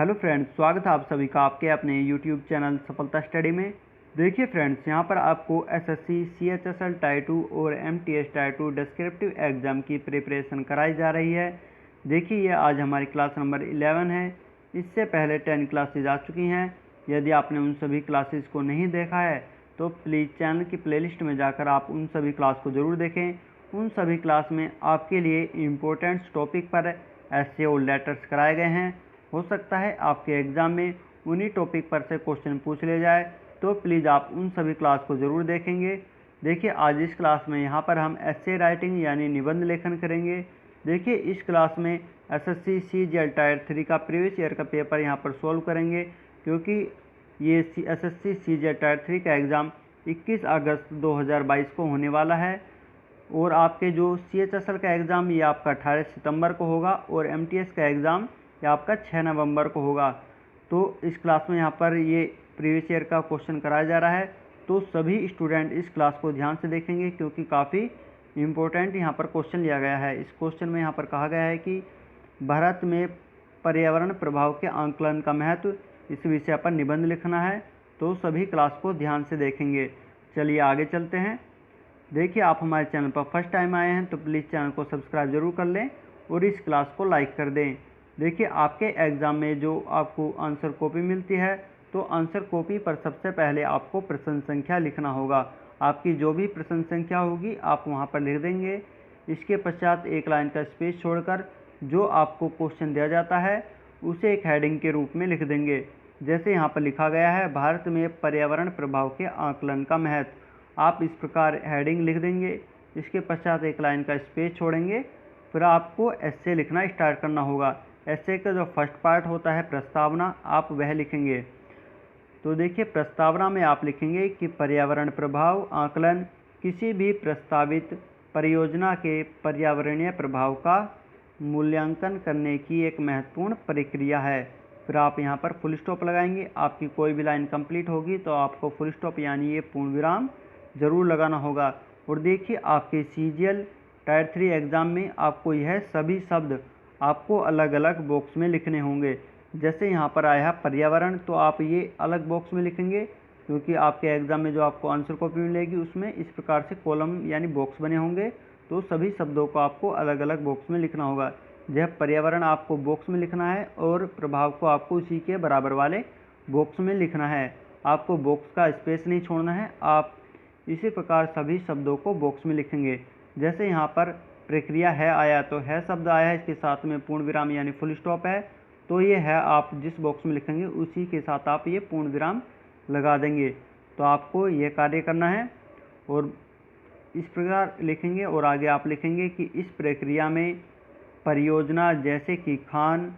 Hello friends, स्वागत है आप सभी का आपके अपने यूट्यूब चैनल सफलता स्टडी में। देखिए फ्रेंड्स, यहाँ पर आपको एसएससी, सीएचएसएल टायर 2 और एमटीएस टायर 2 डिस्क्रिप्टिव एग्ज़ाम की प्रिपरेशन कराई जा रही है। देखिए, ये आज हमारी क्लास नंबर 11 है। इससे पहले 10 क्लासेज आ चुकी हैं। यदि आपने उन सभी क्लासेज को नहीं देखा है तो प्लीज़ चैनल की प्लेलिस्ट में जाकर आप उन सभी क्लास को ज़रूर देखें। उन सभी क्लास में आपके लिए इम्पोर्टेंट टॉपिक पर ऐसे और लेटर्स कराए गए हैं। हो सकता है आपके एग्ज़ाम में उन्हीं टॉपिक पर से क्वेश्चन पूछ ले जाए, तो प्लीज़ आप उन सभी क्लास को ज़रूर देखेंगे। देखिए, आज इस क्लास में यहाँ पर हम एस्से राइटिंग यानी निबंध लेखन करेंगे। देखिए, इस क्लास में एसएससी सीजीएल टायर 3 का प्रीवियस ईयर का पेपर यहाँ पर सॉल्व करेंगे, क्योंकि ये एसएससी सीजीएल टायर 3 का एग्ज़ाम 21 अगस्त 2022 को होने वाला है। और आपके जो सीएचएसएल का एग्ज़ाम ये आपका 18 सितंबर को होगा और एमटीएस का एग्ज़ाम ये आपका 6 नवंबर को होगा। तो इस क्लास में यहाँ पर ये प्रीवियस ईयर का क्वेश्चन कराया जा रहा है, तो सभी स्टूडेंट इस क्लास को ध्यान से देखेंगे, क्योंकि काफ़ी इम्पोर्टेंट यहाँ पर क्वेश्चन लिया गया है। इस क्वेश्चन में यहाँ पर कहा गया है कि भारत में पर्यावरण प्रभाव के आंकलन का महत्व, इस विषय पर निबंध लिखना है। तो सभी क्लास को ध्यान से देखेंगे। चलिए आगे चलते हैं। देखिए, आप हमारे चैनल पर फर्स्ट टाइम आए हैं तो प्लीज़ चैनल को सब्सक्राइब जरूर कर लें और इस क्लास को लाइक कर दें। देखिए, आपके एग्ज़ाम में जो आपको आंसर कॉपी मिलती है, तो आंसर कॉपी पर सबसे पहले आपको प्रश्न संख्या लिखना होगा। आपकी जो भी प्रश्न संख्या होगी आप वहां पर लिख देंगे। इसके पश्चात एक लाइन का स्पेस छोड़कर जो आपको क्वेश्चन दिया जाता है उसे एक हेडिंग के रूप में लिख देंगे। जैसे यहाँ पर लिखा गया है, भारत में पर्यावरण प्रभाव के आकलन का महत्व। आप इस प्रकार हेडिंग लिख देंगे। इसके पश्चात एक लाइन का स्पेस छोड़ेंगे। फिर आपको एस्से लिखना स्टार्ट करना होगा। एस्से का जो फर्स्ट पार्ट होता है प्रस्तावना, आप वह लिखेंगे। तो देखिए, प्रस्तावना में आप लिखेंगे कि पर्यावरण प्रभाव आकलन किसी भी प्रस्तावित परियोजना के पर्यावरणीय प्रभाव का मूल्यांकन करने की एक महत्वपूर्ण प्रक्रिया है। फिर आप यहाँ पर फुल स्टॉप लगाएंगे। आपकी कोई भी लाइन कंप्लीट होगी तो आपको फुल स्टॉप यानी ये पूर्ण विराम ज़रूर लगाना होगा। और देखिए, आपके सीजीएल टायर 3 एग्ज़ाम में आपको यह सभी शब्द आपको अलग अलग बॉक्स में लिखने होंगे। जैसे यहाँ पर आया है पर्यावरण, तो आप ये अलग बॉक्स में लिखेंगे, क्योंकि आपके एग्ज़ाम में जो आपको आंसर कॉपी मिलेगी उसमें इस प्रकार से कॉलम यानी बॉक्स बने होंगे। तो सभी शब्दों को आपको अलग अलग बॉक्स में लिखना होगा। यह पर्यावरण आपको बॉक्स में लिखना है और प्रभाव को आपको उसी के बराबर वाले बॉक्स में लिखना है। आपको बॉक्स का स्पेस नहीं छोड़ना है। आप इसी प्रकार सभी शब्दों को बॉक्स में लिखेंगे। जैसे यहाँ पर प्रक्रिया है आया, तो है शब्द आया है, इसके साथ में पूर्ण विराम यानी फुल स्टॉप है, तो ये है आप जिस बॉक्स में लिखेंगे उसी के साथ आप ये पूर्ण विराम लगा देंगे। तो आपको ये कार्य करना है और इस प्रकार लिखेंगे। और आगे आप लिखेंगे कि इस प्रक्रिया में परियोजना जैसे कि खान,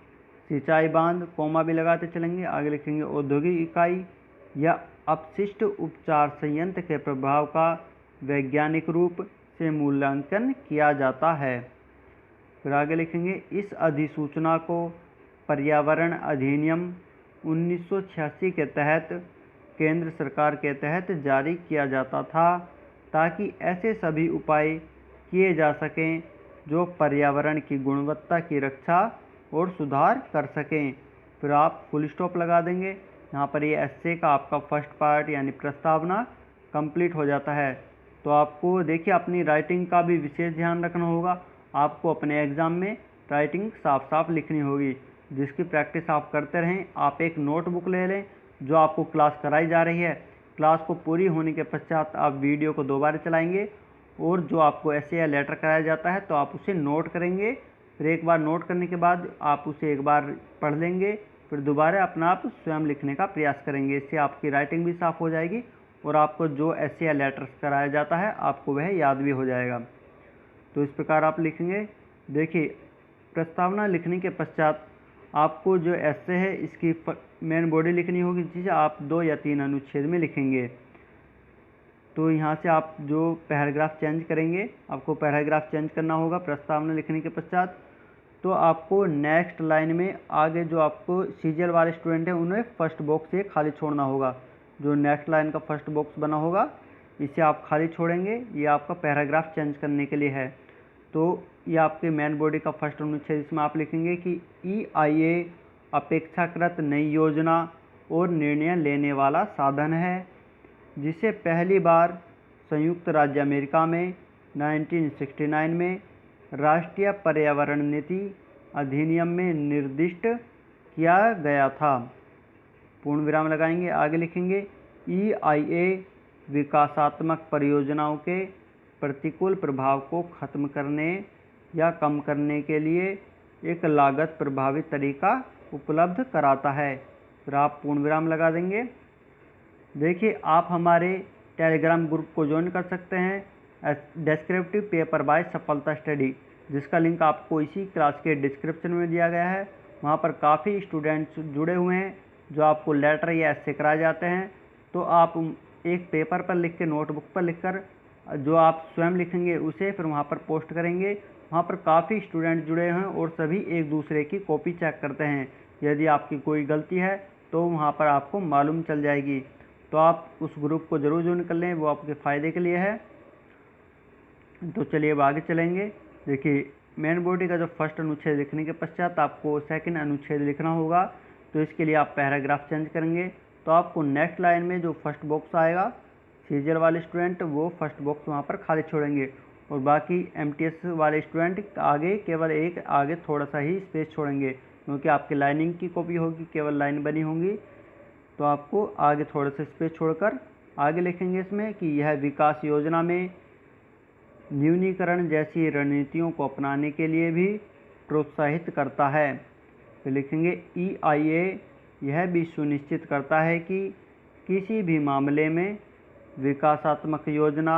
सिंचाई बांध, कोमा भी लगाते चलेंगे। आगे लिखेंगे औद्योगिक इकाई या अपशिष्ट उपचार संयंत्र के प्रभाव का वैज्ञानिक रूप से मूल्यांकन किया जाता है। फिर आगे लिखेंगे, इस अधिसूचना को पर्यावरण अधिनियम 1986 के तहत केंद्र सरकार के तहत जारी किया जाता था, ताकि ऐसे सभी उपाय किए जा सकें जो पर्यावरण की गुणवत्ता की रक्षा और सुधार कर सकें। फिर आप फुल स्टॉप लगा देंगे। यहाँ पर ये एस्से का आपका फर्स्ट पार्ट यानी प्रस्तावना कंप्लीट हो जाता है। तो आपको देखिए, अपनी राइटिंग का भी विशेष ध्यान रखना होगा। आपको अपने एग्ज़ाम में राइटिंग साफ साफ लिखनी होगी, जिसकी प्रैक्टिस आप करते रहें। आप एक नोटबुक ले लें जो आपको क्लास कराई जा रही है। क्लास को पूरी होने के पश्चात आप वीडियो को दोबारा चलाएंगे और जो आपको एस्से या लेटर कराया जाता है तो आप उसे नोट करेंगे। फिर एक बार नोट करने के बाद आप उसे एक बार पढ़ लेंगे। फिर दोबारा अपना आप स्वयं लिखने का प्रयास करेंगे। इससे आपकी राइटिंग भी साफ़ हो जाएगी और आपको जो एस्से या लेटर कराया जाता है आपको वह याद भी हो जाएगा। तो इस प्रकार आप लिखेंगे। देखिए, प्रस्तावना लिखने के पश्चात आपको जो एस्से है इसकी मेन बॉडी लिखनी होगी, जिसे आप 2 या 3 अनुच्छेद में लिखेंगे। तो यहाँ से आप जो पैराग्राफ चेंज करेंगे, आपको पैराग्राफ चेंज करना होगा प्रस्तावना लिखने के पश्चात। तो आपको नेक्स्ट लाइन में आगे जो आपको सीजीएल वाले स्टूडेंट हैं उन्हें फर्स्ट बॉक्स ये खाली छोड़ना होगा। जो नेक्स्ट लाइन का फर्स्ट बॉक्स बना होगा इसे आप खाली छोड़ेंगे। ये आपका पैराग्राफ चेंज करने के लिए है। तो ये आपके मेन बॉडी का फर्स्ट अनुच्छेद, इसमें आप लिखेंगे कि EIA अपेक्षाकृत नई योजना और निर्णय लेने वाला साधन है, जिसे पहली बार संयुक्त राज्य अमेरिका में 1969 में राष्ट्रीय पर्यावरण नीति अधिनियम में निर्दिष्ट किया गया था। पूर्ण विराम लगाएंगे, आगे लिखेंगे EIA विकासात्मक परियोजनाओं के प्रतिकूल प्रभाव को खत्म करने या कम करने के लिए एक लागत प्रभावी तरीका उपलब्ध कराता है। फिर आप पूर्ण विराम लगा देंगे। देखिए, आप हमारे टेलीग्राम ग्रुप को ज्वाइन कर सकते हैं, डिस्क्रिप्टिव पेपर बाय सफलता स्टडी, जिसका लिंक आपको इसी क्लास के डिस्क्रिप्शन में दिया गया है। वहाँ पर काफ़ी स्टूडेंट्स जुड़े हुए हैं जो आपको लेटर या ऐसे कराए जाते हैं। तो आप एक पेपर पर लिख के, नोटबुक पर लिखकर जो आप स्वयं लिखेंगे उसे फिर वहाँ पर पोस्ट करेंगे। वहाँ पर काफ़ी स्टूडेंट जुड़े हैं और सभी एक दूसरे की कॉपी चेक करते हैं। यदि आपकी कोई गलती है तो वहाँ पर आपको मालूम चल जाएगी। तो आप उस ग्रुप को ज़रूर ज्वाइन कर लें, वो आपके फ़ायदे के लिए है। तो चलिए अब आगे चलेंगे। देखिए, मेन बॉडी का जो फर्स्ट अनुच्छेद लिखने के पश्चात आपको सेकंड अनुच्छेद लिखना होगा। तो इसके लिए आप पैराग्राफ चेंज करेंगे। तो आपको नेक्स्ट लाइन में जो फर्स्ट बॉक्स आएगा, सीजीएल वाले स्टूडेंट वो फर्स्ट बॉक्स वहाँ पर खाली छोड़ेंगे और बाकी एमटीएस वाले स्टूडेंट आगे केवल एक आगे थोड़ा सा ही स्पेस छोड़ेंगे, क्योंकि आपकी लाइनिंग की कॉपी होगी, केवल लाइन बनी होंगी। तो आपको आगे थोड़ा सा स्पेस छोड़कर आगे लिखेंगे इसमें कि यह विकास योजना में न्यूनीकरण जैसी रणनीतियों को अपनाने के लिए भी प्रोत्साहित करता है। तो लिखेंगे EIA यह भी सुनिश्चित करता है कि किसी भी मामले में विकासात्मक योजना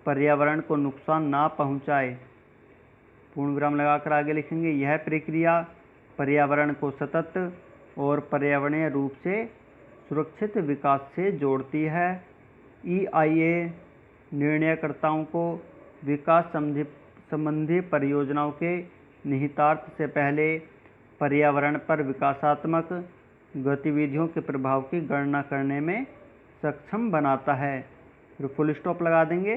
पर्यावरण को नुकसान ना पहुंचाए। पूर्ण विराम लगाकर आगे लिखेंगे यह प्रक्रिया पर्यावरण को सतत और पर्यावरणीय रूप से सुरक्षित विकास से जोड़ती है। EIA निर्णयकर्ताओं को विकास संबंधी परियोजनाओं के निहितार्थ से पहले पर्यावरण पर विकासात्मक गतिविधियों के प्रभाव की गणना करने में सक्षम बनाता है। फिर फुल स्टॉप लगा देंगे।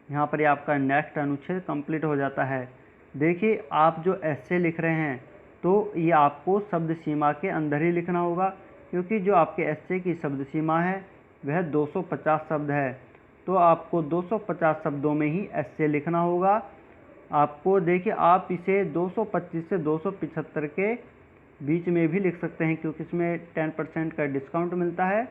यहाँ पर आपका नेक्स्ट अनुच्छेद कंप्लीट हो जाता है। देखिए, आप जो ऐसे लिख रहे हैं तो ये आपको शब्द सीमा के अंदर ही लिखना होगा, क्योंकि जो आपके ऐसे की शब्द सीमा है वह 250 शब्द है। तो आपको 250 शब्दों में ही ऐसे लिखना होगा। आपको देखिए, आप इसे 225 से 275 के बीच में भी लिख सकते हैं, क्योंकि इसमें 10% का डिस्काउंट मिलता है।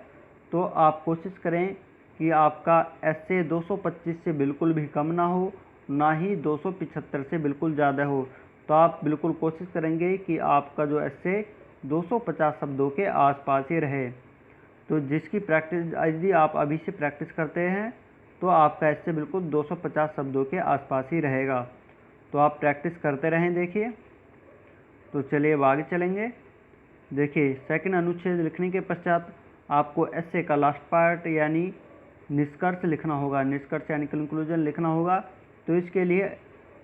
तो आप कोशिश करें कि आपका ऐसे 225 से बिल्कुल भी कम ना हो, ना ही 275 से बिल्कुल ज़्यादा हो। तो आप बिल्कुल कोशिश करेंगे कि आपका जो ऐसे 250 शब्दों के आसपास ही रहे। तो जिसकी प्रैक्टिस यदि आप अभी से प्रैक्टिस करते हैं तो आपका ऐसे बिल्कुल 250 शब्दों के आसपास ही रहेगा। तो आप प्रैक्टिस करते रहें। देखिए, तो चलिए अब आगे चलेंगे। देखिए, सेकंड अनुच्छेद लिखने के पश्चात आपको ऐसे का लास्ट पार्ट यानी निष्कर्ष लिखना होगा, निष्कर्ष यानी कंक्लूजन लिखना होगा। तो इसके लिए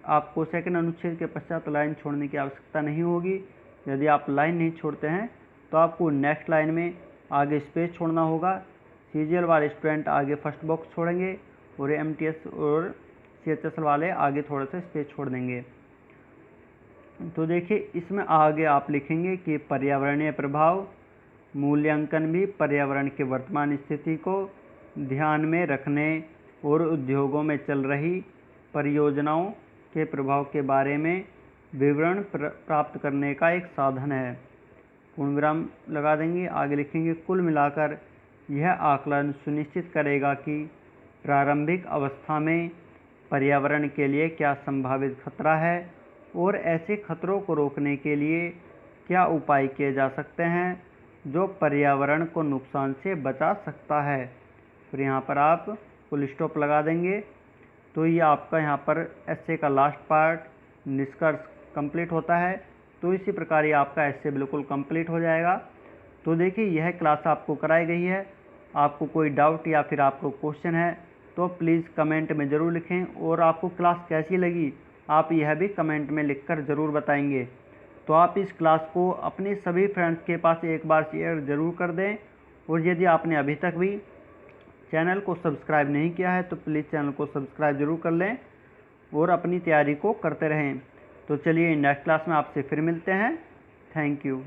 आपको सेकंड अनुच्छेद के पश्चात लाइन छोड़ने की आवश्यकता नहीं होगी। यदि आप लाइन नहीं छोड़ते हैं तो आपको नेक्स्ट लाइन में आगे स्पेस छोड़ना होगा। सीजीएल वाले स्टूडेंट आगे फर्स्ट बॉक्स छोड़ेंगे और एमटीएस और सीएचएसएल वाले आगे थोड़ा सा स्पेस छोड़ देंगे। तो देखिए, इसमें आगे आप लिखेंगे कि पर्यावरणीय प्रभाव मूल्यांकन भी पर्यावरण की वर्तमान स्थिति को ध्यान में रखने और उद्योगों में चल रही परियोजनाओं के प्रभाव के बारे में विवरण प्राप्त करने का एक साधन है। पूर्ण विराम लगा देंगे। आगे लिखेंगे कुल मिलाकर यह आकलन सुनिश्चित करेगा कि प्रारंभिक अवस्था में पर्यावरण के लिए क्या संभावित खतरा है और ऐसे खतरों को रोकने के लिए क्या उपाय किए जा सकते हैं जो पर्यावरण को नुकसान से बचा सकता है। फिर यहाँ पर आप फुल स्टॉप लगा देंगे। तो ये आपका यहाँ पर ऐसे का लास्ट पार्ट निष्कर्ष कंप्लीट होता है। तो इसी प्रकार ये आपका ऐसे बिल्कुल कंप्लीट हो जाएगा। तो देखिए, यह क्लास आपको कराई गई है। आपको कोई डाउट या फिर आपको क्वेश्चन है तो प्लीज़ कमेंट में ज़रूर लिखें, और आपको क्लास कैसी लगी आप यह भी कमेंट में लिखकर ज़रूर बताएंगे। तो आप इस क्लास को अपने सभी फ्रेंड्स के पास एक बार शेयर ज़रूर कर दें, और यदि आपने अभी तक भी चैनल को सब्सक्राइब नहीं किया है तो प्लीज़ चैनल को सब्सक्राइब ज़रूर कर लें और अपनी तैयारी को करते रहें। तो चलिए, नेक्स्ट क्लास में आपसे फिर मिलते हैं। Thank you.